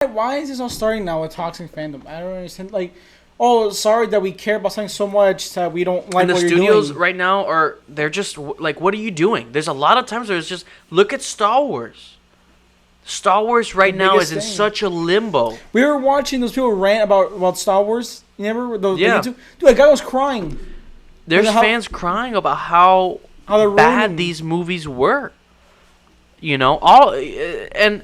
Why is this all starting now with toxic fandom? I don't understand. Like, oh, sorry that we care about something so much that we don't like and the what you're studios doing. right now they're just like, what are you doing? There's a lot of times where it's just, look at Star Wars. Star Wars right now is in such a limbo. We were watching those people rant about Star Wars. You never? Those Yeah. Dude, that guy was crying. There's fans crying about how bad these movies were. You know, and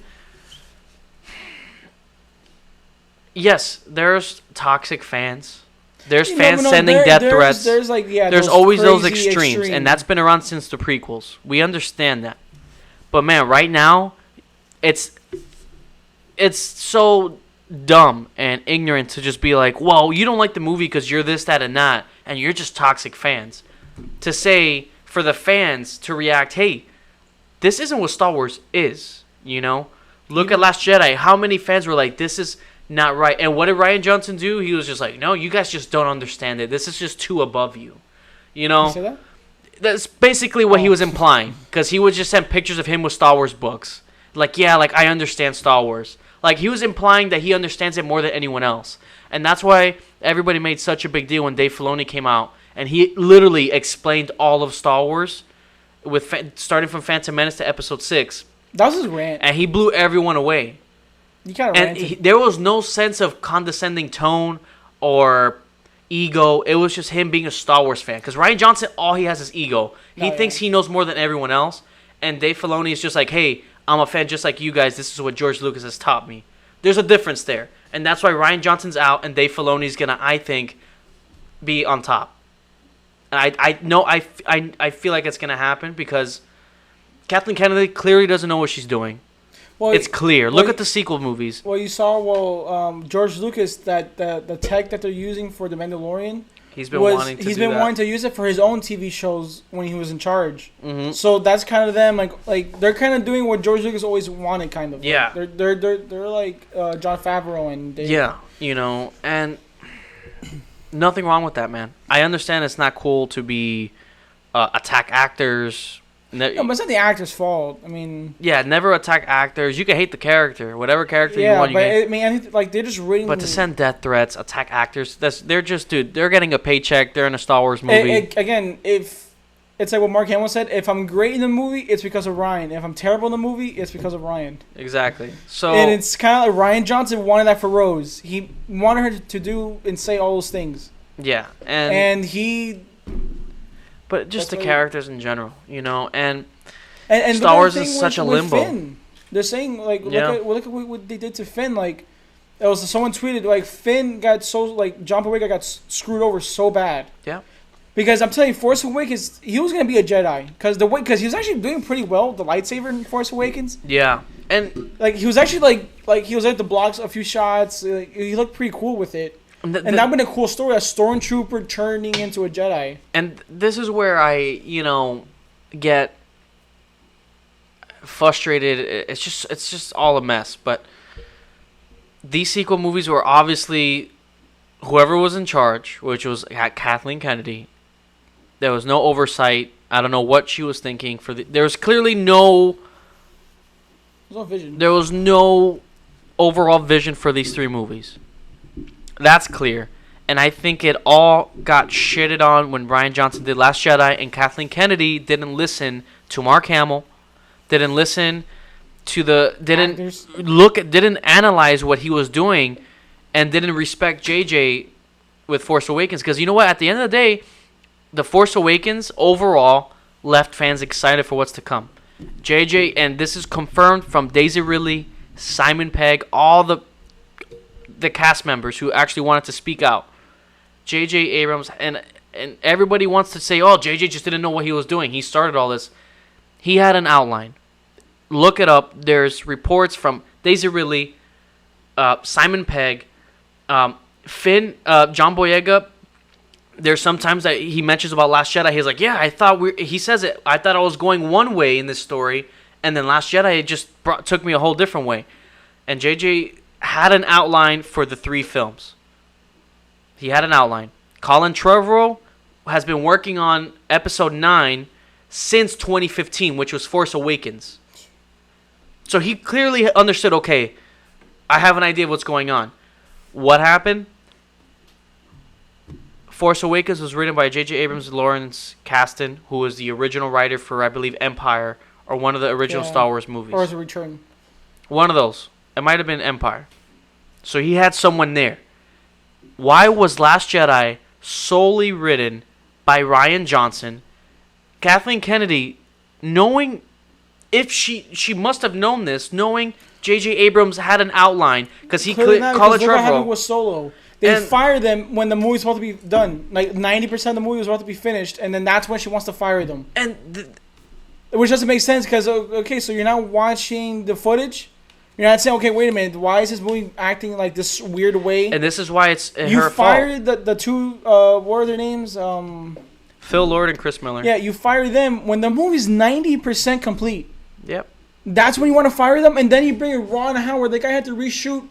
yes, there's toxic fans. There's fans sending death threats. There's always those extremes, and that's been around since the prequels. We understand that. But man, right now, it's so dumb and ignorant to just be like, well, you don't like the movie because you're this, that, and that, and you're just toxic fans. To say, for the fans to react, hey, this isn't what Star Wars is, you know? Look at Last Jedi. How many fans were like, this is not right? And what did Rian Johnson do? He was just like, no, you guys just don't understand it. This is just too above you. You know? You say that? That's basically what he was implying. Because he would just send pictures of him with Star Wars books. Like, yeah, like, I understand Star Wars. Like, he was implying that he understands it more than anyone else. And that's why everybody made such a big deal when Dave Filoni came out. And he literally explained all of Star Wars, starting from Phantom Menace to Episode 6. That was his rant. And he blew everyone away. You kind of ranted. There was no sense of condescending tone or ego. It was just him being a Star Wars fan. Because Rian Johnson, all he has is ego. He thinks he knows more than everyone else. And Dave Filoni is just like, hey, I'm a fan just like you guys. This is what George Lucas has taught me. There's a difference there. And that's why Rian Johnson's out and Dave Filoni's going to, I think, be on top. And I feel like it's going to happen because Kathleen Kennedy clearly doesn't know what she's doing. Well, it's clear. Look at the sequel movies. Well, you saw, George Lucas, that the tech that they're using for The Mandalorian. He's been wanting to use it for his own TV shows when he was in charge. Mm-hmm. So that's kind of them, like they're kind of doing what George Lucas always wanted, kind of. Yeah. Like they're like Jon Favreau and Dave. Yeah, you know, and nothing wrong with that, man. I understand it's not cool to be attack actors. No, but it's not the actor's fault. I mean... Yeah, never attack actors. You can hate the character. Whatever character you want, you can... I mean, like, they're just reading... But to send death threats, attack actors, they're just... Dude, they're getting a paycheck. They're in a Star Wars movie. Again, if... It's like what Mark Hamill said. If I'm great in the movie, it's because of Ryan. If I'm terrible in the movie, it's because of Ryan. Exactly. So... And it's kind of like Rian Johnson wanted that for Rose. He wanted her to do and say all those things. Yeah, and he... But just the characters in general, you know, and Star Wars is such a limbo. Finn. They're saying, like, look at what they did to Finn. Like, it was someone tweeted, like, Finn got so, like, John Boyega got screwed over so bad. Yeah. Because I'm telling you, Force Awakens, he was gonna be a Jedi because he was actually doing pretty well with the lightsaber in Force Awakens. Yeah, and like he was actually like he was at the blocks a few shots. Like, he looked pretty cool with it. And that would be a cool story, a stormtrooper turning into a Jedi. And this is where I, you know, get frustrated. It's just all a mess. But these sequel movies were obviously whoever was in charge, which was Kathleen Kennedy. There was no oversight. I don't know what she was thinking. There was clearly no vision. There was no overall vision for these three movies. That's clear. And I think it all got shitted on when Rian Johnson did Last Jedi and Kathleen Kennedy didn't listen to Mark Hamill, didn't listen to didn't analyze what he was doing, and didn't respect JJ with Force Awakens. Because you know what? At the end of the day, The Force Awakens overall left fans excited for what's to come. JJ, and this is confirmed from Daisy Ridley, Simon Pegg, all the cast members who actually wanted to speak out. J.J. Abrams, and everybody wants to say, oh, J.J. just didn't know what he was doing. He started all this. He had an outline. Look it up. There's reports from Daisy Ridley, Simon Pegg, Finn, John Boyega. There's sometimes that he mentions about Last Jedi. He's like, yeah, he says it. I thought I was going one way in this story, and then Last Jedi, it just took me a whole different way. And J.J. had an outline for the three films. He had an outline. Colin Trevorrow has been working on Episode 9 since 2015, which was Force Awakens. So he clearly understood, okay, I have an idea of what's going on. What happened? Force Awakens was written by J.J. Abrams and Lawrence Kasdan, who was the original writer for, I believe, Empire, or one of the original Star Wars movies. Or The Return. One of those. It might have been Empire. So he had someone there. Why was Last Jedi solely written by Rian Johnson? Kathleen Kennedy, knowing, if she must have known this, knowing J.J. Abrams had an outline, because he could call it Trevorrow. What happened with Solo? They fired them when the movie's supposed to be done. Like 90% of the movie was about to be finished, and then that's when she wants to fire them. Which doesn't make sense because, okay, so you're not watching the footage. You're not saying, okay, wait a minute, why is this movie acting like this weird way? And this is why it's her fault. You fired the two, what are their names? Phil Lord and Chris Miller. Yeah, you fire them when the movie's 90% complete. Yep. That's when you want to fire them, and then you bring in Ron Howard. The guy had to reshoot,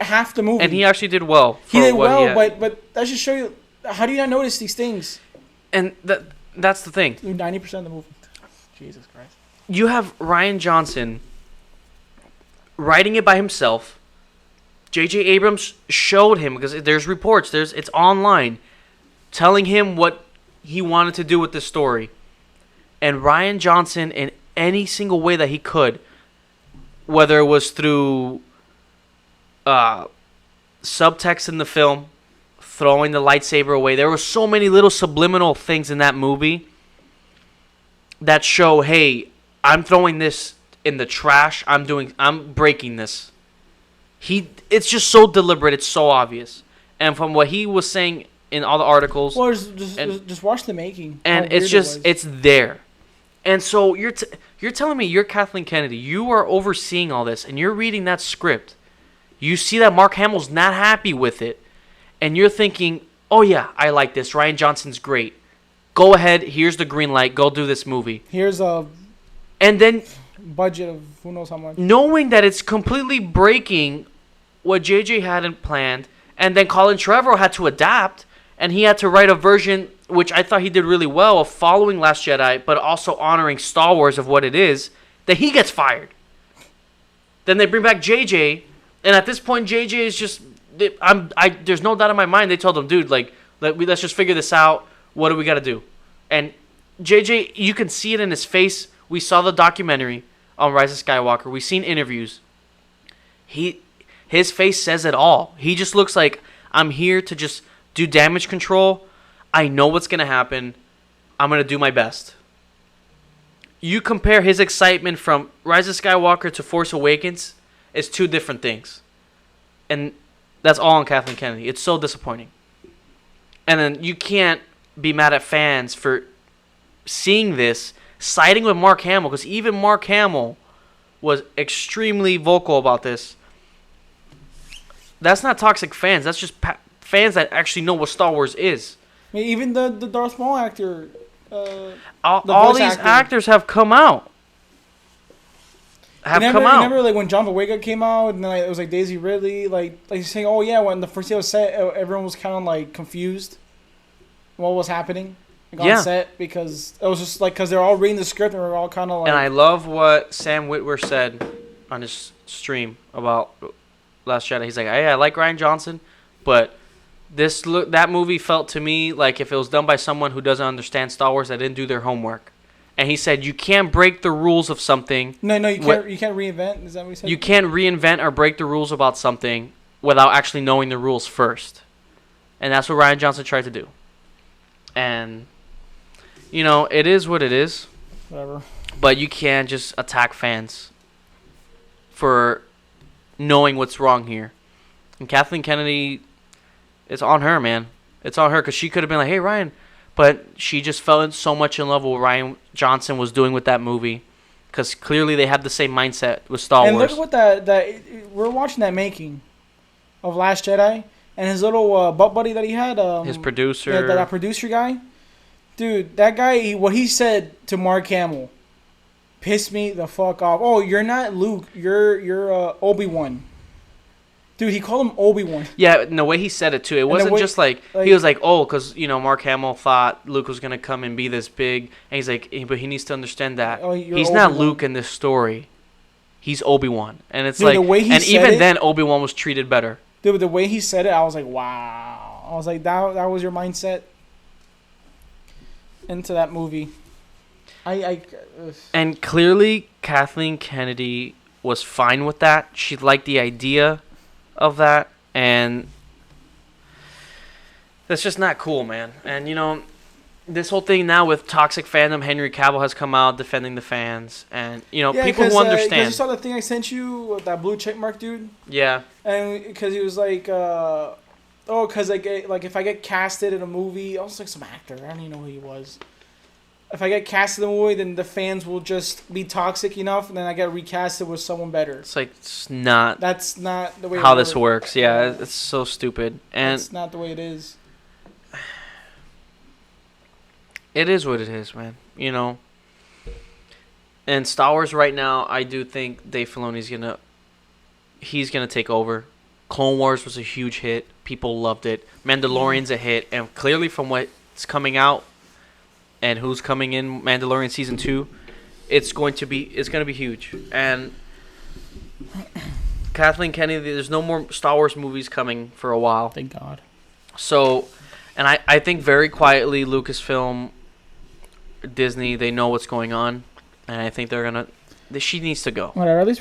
half the movie. And he actually did well. He did well, but that should show you, how do you not notice these things? And that's the thing. 90% of the movie. Jesus Christ. You have Rian Johnson writing it by himself. J.J. Abrams showed him, because there's reports, it's online, telling him what he wanted to do with the story. And Rian Johnson, in any single way that he could, whether it was through subtext in the film, throwing the lightsaber away, there were so many little subliminal things in that movie that show, hey, I'm throwing this in the trash. I'm breaking this. It's just so deliberate. It's so obvious. And from what he was saying in all the articles, well, just watch the making. And it's there. And so you're telling me you're Kathleen Kennedy. You are overseeing all this, and you're reading that script. You see that Mark Hamill's not happy with it, and you're thinking, oh yeah, I like this. Rian Johnson's great. Go ahead. Here's the green light. Go do this movie. Here's a budget of who knows how much. Knowing that it's completely breaking what JJ hadn't planned, and then Colin Trevorrow had to adapt, and he had to write a version, which I thought he did really well, of following Last Jedi, but also honoring Star Wars of what it is, that he gets fired. Then they bring back JJ, and at this point, JJ is just, there's no doubt in my mind, they told him, dude, let's just figure this out. What do we got to do? And JJ, you can see it in his face. We saw the documentary on Rise of Skywalker. We've seen interviews. His face says it all. He just looks like, I'm here to just do damage control. I know what's going to happen. I'm going to do my best. You compare his excitement from Rise of Skywalker to Force Awakens, it's two different things. And that's all on Kathleen Kennedy. It's so disappointing. And then you can't be mad at fans for seeing this, siding with Mark Hamill, because even Mark Hamill was extremely vocal about this. That's not toxic fans. That's just fans that actually know what Star Wars is. I mean, even the Darth Maul actor. All these actors have come out. Remember, like when John Boyega came out, and then it was like Daisy Ridley, like saying, "Oh yeah," when the first day was set, everyone was kind of like confused. What was happening? On set, because it was just like because they're all reading the script and we're all kind of like. And I love what Sam Witwer said on his stream about Last Jedi. He's like, "Hey, I like Rian Johnson, but that movie felt to me like if it was done by someone who doesn't understand Star Wars, that didn't do their homework." And he said, "You can't break the rules of something." No, you can't. You can't reinvent. Is that what he said? You can't reinvent or break the rules about something without actually knowing the rules first, and that's what Rian Johnson tried to do. And it is what it is. Whatever. But you can't just attack fans for knowing what's wrong here. And Kathleen Kennedy, it's on her, man. It's on her because she could have been like, "Hey, Ryan," but she just fell so much in love with what Rian Johnson was doing with that movie because clearly they have the same mindset with Star Wars. And look at what that we're watching that making of Last Jedi and his little butt buddy that he had. His producer. Yeah, that producer guy. Dude, that guy, what he said to Mark Hamill pissed me the fuck off. "Oh, you're not Luke. You're Obi-Wan." Dude, he called him Obi-Wan. Yeah, and the way he said it, too. It wasn't just like he was like, oh, because, Mark Hamill thought Luke was going to come and be this big. And he's like, but he needs to understand that he's not Luke in this story. He's Obi-Wan, and it's like, the way he said even then, Obi-Wan was treated better. Dude, the way he said it, I was like, wow. I was like, that was your mindset into that movie. And clearly, Kathleen Kennedy was fine with that. She liked the idea of that, and that's just not cool, man. And, you know, this whole thing now with toxic fandom, Henry Cavill has come out defending the fans, and, you know, people who understand. You saw the thing I sent you with that blue checkmark dude? Yeah. And because he was like, because like if I get casted in a movie, I was like some actor. I don't even know who he was. If I get casted in a movie, then the fans will just be toxic enough, and then I get recasted with someone better. It's like, it's not. That's not the way how this works. Yeah, it's so stupid. And it's not the way it is. It is what it is, man. You know. And Star Wars right now, I do think Dave Filoni's he's gonna take over. Clone Wars was a huge hit. People loved it. Mandalorian's a hit, and clearly from what's coming out and who's coming in Mandalorian season 2, it's going to be huge. And Kathleen Kennedy, there's no more Star Wars movies coming for a while. Thank God. So, and I think very quietly Lucasfilm, Disney, they know what's going on, and I think she needs to go. Whatever, at least